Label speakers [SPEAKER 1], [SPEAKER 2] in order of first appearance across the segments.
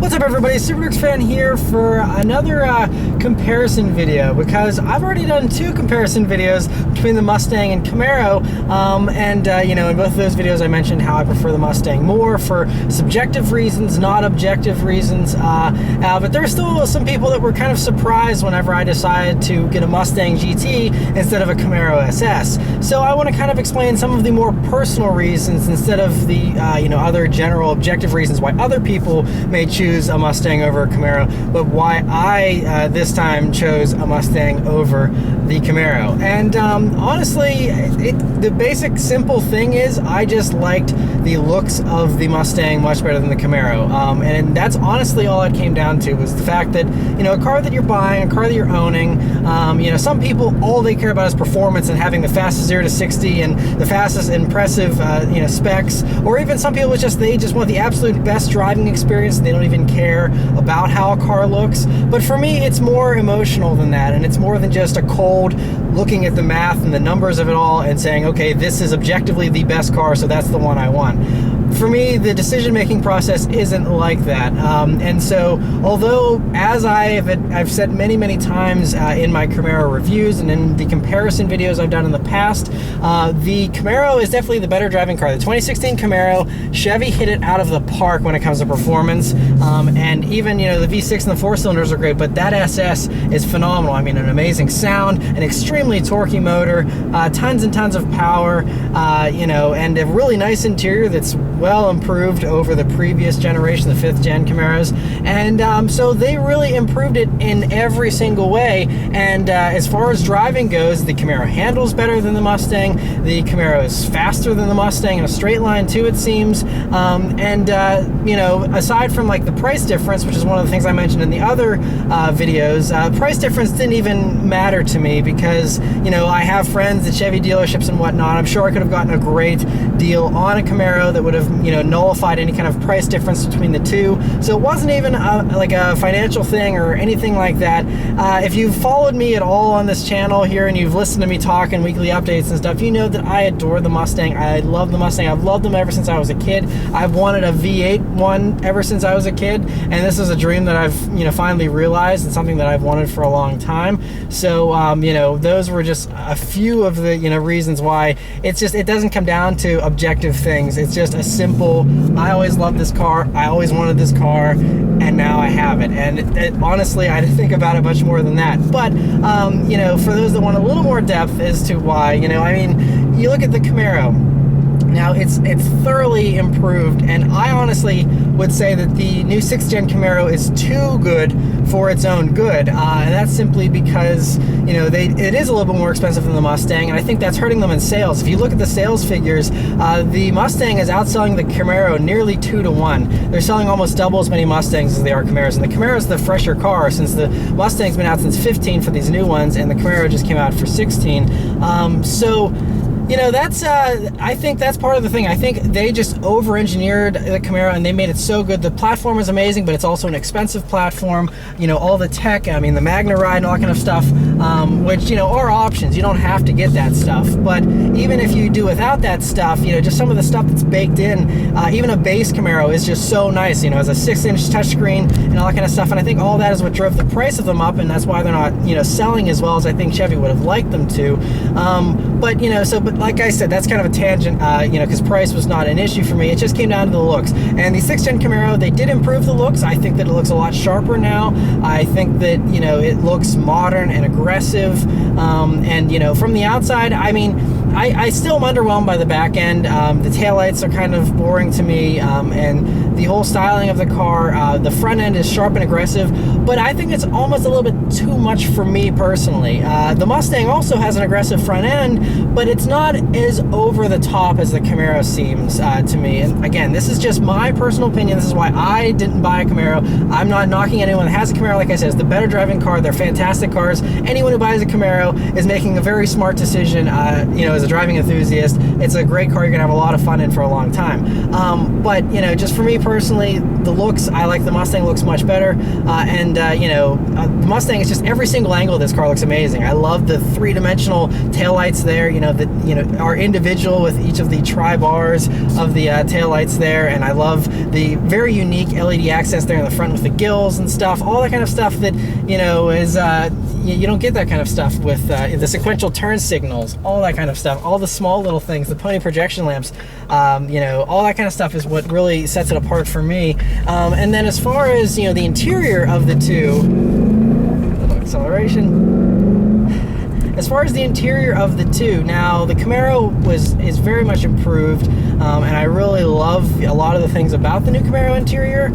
[SPEAKER 1] What's up everybody, SuperDukes fan here for another comparison video, because I've already done two comparison videos between the Mustang and Camaro, you know, in both of those videos I mentioned how I prefer the Mustang more for subjective reasons, not objective reasons, but there were still some people that were kind of surprised whenever I decided to get a Mustang GT instead of a Camaro SS. So I want to kind of explain some of the more personal reasons instead of the you know, other general objective reasons why other people may choose a Mustang over a Camaro, but why I this time chose a Mustang over the Camaro. And honestly, the basic simple thing is I just liked the looks of the Mustang much better than the Camaro, and that's honestly all it came down to, was the fact that, you know, a car that you're buying, a car that you're owning, you know, some people, all they care about is performance and having the fastest 0 to 60 and the fastest impressive you know, specs, or even some people they just want the absolute best driving experience and they don't even care about how a car looks. But for me, it's more emotional than that, and it's more than just a cold looking at the math and the numbers of it all and saying, okay, this is objectively the best car, so that's the one I want. For me, the decision-making process isn't like that, and so although, as I've said many times in my Camaro reviews and in the comparison videos I've done in the past, the Camaro is definitely the better driving car. The 2016 Camaro, Chevy hit it out of the park when it comes to performance, and even, you know, the V6 and the 4-cylinders are great, but that SS is phenomenal. I mean, an amazing sound, an extremely torquey motor, tons and tons of power, you know, and a really nice interior that's well improved over the previous generation, the 5th gen Camaros, and so they really improved it in every single way. And as far as driving goes, the Camaro handles better than the Mustang, the Camaro is faster than the Mustang in a straight line too, it seems, you know, aside from like the price difference, which is one of the things I mentioned in the other videos, price difference didn't even matter to me, because, you know, I have friends at Chevy dealerships and whatnot. I'm sure I could have gotten a great deal on a Camaro that would have, you know, nullified any kind of price difference between the two. So it wasn't even like a financial thing or anything like that. If you've followed me at all on this channel here and you've listened to me talk in weekly updates and stuff, you know that I adore the Mustang. I love the Mustang. I've loved them ever since I was a kid. I've wanted a V8 one ever since I was a kid, and this is a dream that I've, you know, finally realized, and something that I've wanted for a long time. So you know, those were just a few of the, you know, reasons why it doesn't come down to objective things. It's just a simple, I always loved this car, I always wanted this car, and now I have it. And honestly, I didn't think about it much more than that. But you know, for those that want a little more depth as to why, you know, I mean, you look at the Camaro. Now, it's thoroughly improved, and I honestly would say that the new 6th gen Camaro is too good for its own good, and that's simply because, you know, it is a little bit more expensive than the Mustang, and I think that's hurting them in sales. If you look at the sales figures, the Mustang is outselling the Camaro nearly 2 to 1. They're selling almost double as many Mustangs as they are Camaros, and the Camaro is the fresher car, since the Mustang's been out since 15 for these new ones, and the Camaro just came out for 16. So, you know, that's I think that's part of the thing. I think they just over-engineered the Camaro and they made it so good. The platform is amazing, but it's also an expensive platform. You know, all the tech, I mean, the Magna Ride and all that kind of stuff, which, you know, are options. You don't have to get that stuff. But even if you do without that stuff, you know, just some of the stuff that's baked in, even a base Camaro is just so nice. You know, it's a 6-inch touchscreen and all that kind of stuff. And I think all that is what drove the price of them up, and that's why they're not, you know, selling as well as I think Chevy would have liked them to. But, you know, but like I said, that's kind of a tangent, you know, because price was not an issue for me. It just came down to the looks. And the 6th gen Camaro, they did improve the looks. I think that it looks a lot sharper now. I think that, you know, it looks modern and aggressive. And, you know, from the outside, I mean, I still am underwhelmed by the back end. The taillights are kind of boring to me, and the whole styling of the car, the front end is sharp and aggressive, but I think it's almost a little bit too much for me personally. The Mustang also has an aggressive front end, but it's not as over the top as the Camaro seems to me. And again, this is just my personal opinion. This is why I didn't buy a Camaro. I'm not knocking anyone that has a Camaro. Like I said, it's the better driving car. They're fantastic cars. Anyone who buys a Camaro is making a very smart decision, you know, as a driving enthusiast. It's a great car. You're gonna have a lot of fun in for a long time. But, you know, just for me personally, personally, the looks, I like the Mustang looks much better, and you know, the Mustang is just every single angle of this car looks amazing. I love the three-dimensional taillights there, you know, that, you know, are individual with each of the tri-bars of the taillights there, and I love the very unique LED accents there in the front with the gills and stuff, all that kind of stuff that, you know, is you don't get that kind of stuff with the sequential turn signals, all that kind of stuff, all the small little things, the pony projection lamps, you know, all that kind of stuff is what really sets it apart for me. And then as far as, you know, the interior of the two, acceleration. As far as the interior of the two, now the Camaro is very much improved, and I really love a lot of the things about the new Camaro interior,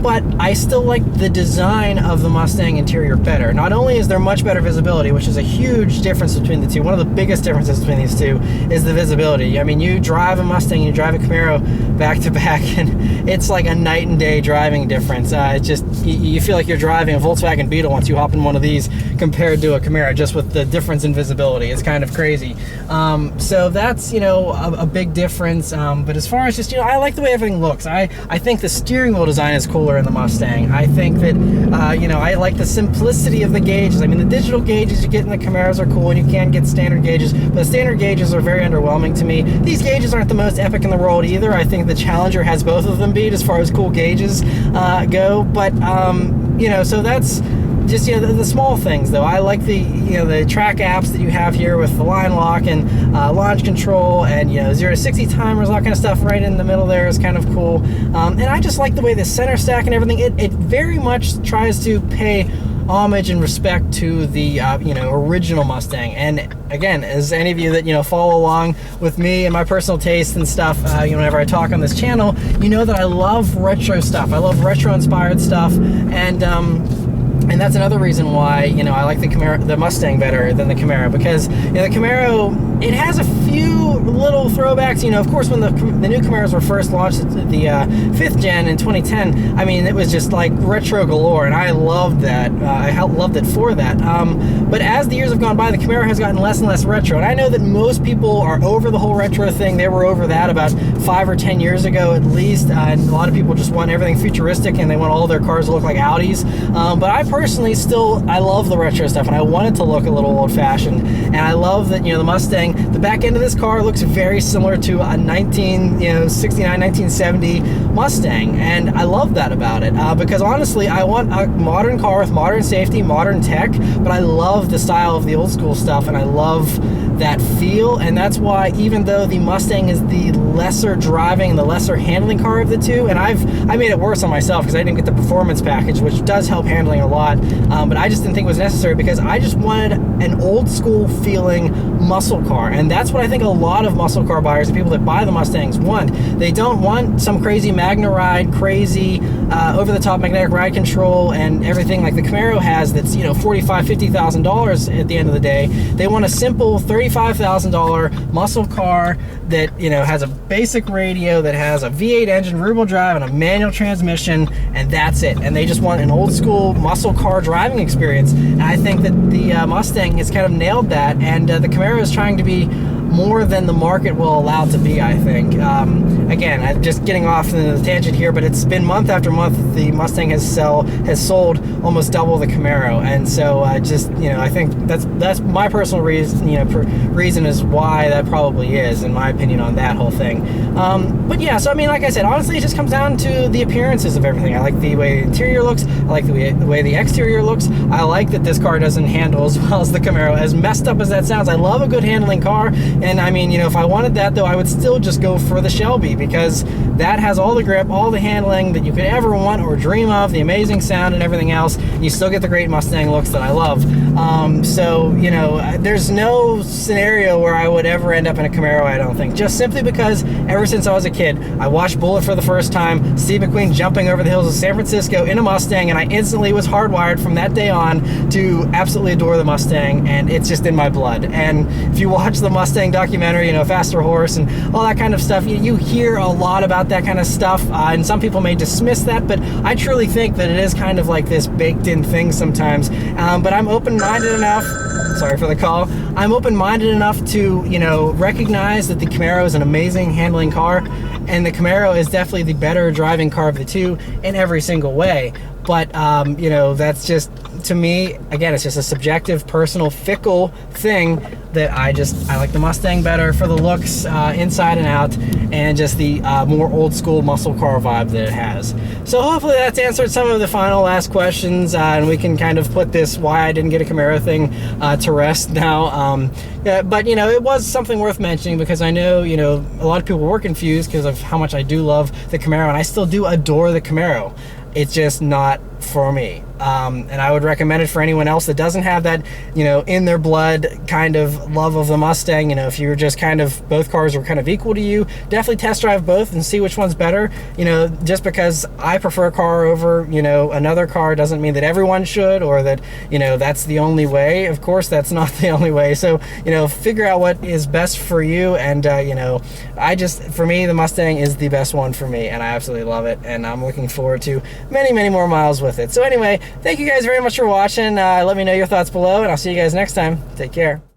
[SPEAKER 1] but I still like the design of the Mustang interior better. Not only is there much better visibility, which is a huge difference between the two, one of the biggest differences between these two is the visibility. I mean, you drive a Mustang and you drive a Camaro back to back, and it's like a night and day driving difference. It's just, you feel like you're driving a Volkswagen Beetle once you hop in one of these compared to a Camaro, just with the difference in visibility. It's kind of crazy. So that's, you know, a big difference. But as far as just, you know, I like the way everything looks. I think the steering wheel design is cooler in the Mustang. I think that, you know, I like the simplicity of the gauges. I mean, the digital gauges you get in the Camaros are cool, and you can get standard gauges, but the standard gauges are very underwhelming to me. These gauges aren't the most epic in the world either. I think the Challenger has both of them beat as far as cool gauges go, but, you know, so that's just, you know, the small things though. I like the, you know, the track apps that you have here with the line lock and launch control, and, you know, 0 to 60 timers, all that kind of stuff right in the middle there is kind of cool. And I just like the way the center stack and everything, it very much tries to pay homage and respect to the you know, original Mustang. And again, as any of you that, you know, follow along with me and my personal taste and stuff, you know, whenever I talk on this channel, you know that I love retro stuff. I love retro inspired stuff, and that's another reason why, you know, I like the Camaro, the Mustang better than the Camaro, because, you know, the Camaro, it has a few little throwbacks. You know, of course, when the new Camaros were first launched, the 5th gen in 2010, I mean, it was just like retro galore, and I loved that. I loved it for that. But as the years have gone by, the Camaro has gotten less and less retro, and I know that most people are over the whole retro thing. They were over that about 5 or 10 years ago at least, and a lot of people just want everything futuristic, and they want all their cars to look like Audis. But I personally I love the retro stuff, and I want it to look a little old-fashioned, and I love that, you know, the Mustang, the back end of this car looks very similar to a 1969, 1970 Mustang, and I love that about it, because honestly, I want a modern car with modern safety, modern tech, but I love the style of the old school stuff, and I love that feel, and that's why, even though the Mustang is the lesser driving and the lesser handling car of the two, and I made it worse on myself because I didn't get the performance package, which does help handling a lot, but I just didn't think it was necessary, because I just wanted an old school feeling muscle car, and that's what I think a lot of muscle car buyers, the people that buy the Mustangs, want. They don't want some crazy Magna Ride, crazy over-the-top magnetic ride control and everything like the Camaro has that's, you know, $45,000, $50,000 at the end of the day. They want a simple $35,000 muscle car that, you know, has a basic radio, that has a V8 engine, rear-wheel drive, and a manual transmission, and that's it. And they just want an old school muscle car driving experience. And I think that the Mustang has kind of nailed that, and the Camaro is trying to be more than the market will allow to be, I think. Again, I'm just getting off in the tangent here, but it's been month after month the Mustang has sold almost double the Camaro, and so just, you know, I think that's my personal reason, you know, reason is why that probably is, in my opinion, on that whole thing. But yeah, so I mean, like I said, honestly, it just comes down to the appearances of everything. I like the way the interior looks. I like the way the exterior looks. I like that this car doesn't handle as well as the Camaro. As messed up as that sounds, I love a good handling car. And I mean, you know, if I wanted that though, I would still just go for the Shelby, because that has all the grip, all the handling that you could ever want or dream of, the amazing sound and everything else. You still get the great Mustang looks that I love. So, you know, there's no scenario where I would ever end up in a Camaro, I don't think. Just simply because ever since I was a kid, I watched Bullet for the first time, Steve McQueen jumping over the hills of San Francisco in a Mustang, and I instantly was hardwired from that day on to absolutely adore the Mustang, and it's just in my blood. And if you watch the Mustang documentary, you know, Faster Horse and all that kind of stuff, you hear a lot about that kind of stuff, and some people may dismiss that, but I truly think that it is kind of like this baked-in thing sometimes. But I'm open-minded enough, sorry for the call, I'm open-minded enough to, you know, recognize that the Camaro is an amazing handling car, and the Camaro is definitely the better driving car of the two in every single way. But you know, that's just, to me, again, it's just a subjective, personal, fickle thing that I like the Mustang better for the looks, inside and out, and just the more old school muscle car vibe that it has. So hopefully that's answered some of the final last questions, and we can kind of put this why I didn't get a Camaro thing to rest now. Yeah, but you know, it was something worth mentioning because I know, you know, a lot of people were confused because of how much I do love the Camaro, and I still do adore the Camaro. It's just not for me. And I would recommend it for anyone else that doesn't have that, you know, in their blood kind of love of the Mustang. You know, if you're just kind of, both cars are kind of equal to you, definitely test drive both and see which one's better. You know, just because I prefer a car over, you know, another car doesn't mean that everyone should, or that, you know, that's the only way. Of course, that's not the only way. So, you know, figure out what is best for you. And, you know, for me, the Mustang is the best one for me, and I absolutely love it. And I'm looking forward to many, many more miles with it. So anyway, thank you guys very much for watching. Let me know your thoughts below, and I'll see you guys next time. Take care.